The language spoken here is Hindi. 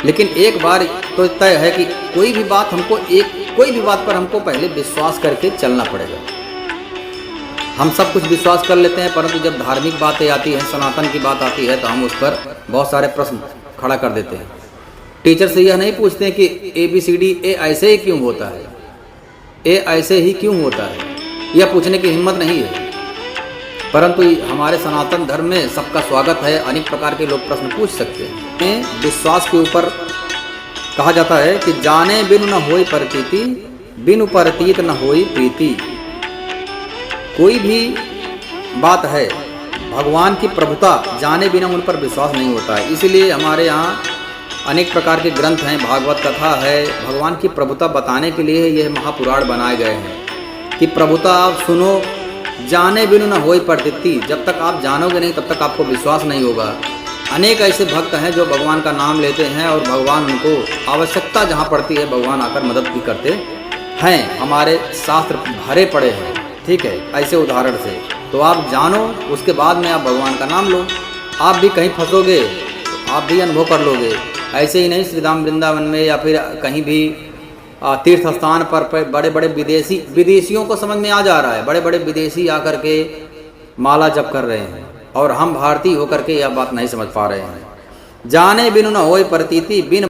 लेकिन एक बार तो तय है कि कोई भी बात पर हमको पहले विश्वास करके चलना पड़ेगा। हम सब कुछ विश्वास कर लेते हैं, परंतु जब धार्मिक बातें आती हैं, सनातन की बात आती है, तो हम उस पर बहुत सारे प्रश्न खड़ा कर देते हैं। टीचर से यह नहीं पूछते हैं कि ABCD ए ऐसे ही क्यों होता है, ए ऐसे ही क्यों होता है, यह पूछने की हिम्मत नहीं है। परंतु हमारे सनातन धर्म में सबका स्वागत है, अनेक प्रकार के लोग प्रश्न पूछ सकते हैं। विश्वास के ऊपर कहा जाता है कि जाने बिनु न होई प्रतीति, बिनु प्रतीत न होई प्रीति। कोई भी बात है, भगवान की प्रभुता जाने बिना उन पर विश्वास नहीं होता है। इसीलिए हमारे यहाँ अनेक प्रकार के ग्रंथ हैं, भागवत कथा है, भगवान की प्रभुता बताने के लिए यह महापुराण बनाए गए हैं कि प्रभुता आप सुनो, जाने बिनु न होई प्रतीति। जब तक आप जानोगे नहीं तब तक आपको विश्वास नहीं होगा। अनेक ऐसे भक्त हैं जो भगवान का नाम लेते हैं और भगवान उनको आवश्यकता जहाँ पड़ती है भगवान आकर मदद भी करते हैं। हमारे शास्त्र भरे पड़े हैं, ठीक है, ऐसे उदाहरण से। तो आप जानो, उसके बाद में आप भगवान का नाम लो। आप भी कहीं फंसोगे तो आप भी अनुभव कर लोगे। ऐसे ही नहीं, श्री धाम वृंदावन में या फिर कहीं भी तीर्थ स्थान पर बड़े बड़े विदेशियों को समझ में आ जा रहा है, बड़े बड़े विदेशी आकर के माला जप कर रहे हैं और हम भारतीय होकर के यह बात नहीं समझ पा रहे हैं। जाने बिनु न होय प्रतीति, बिन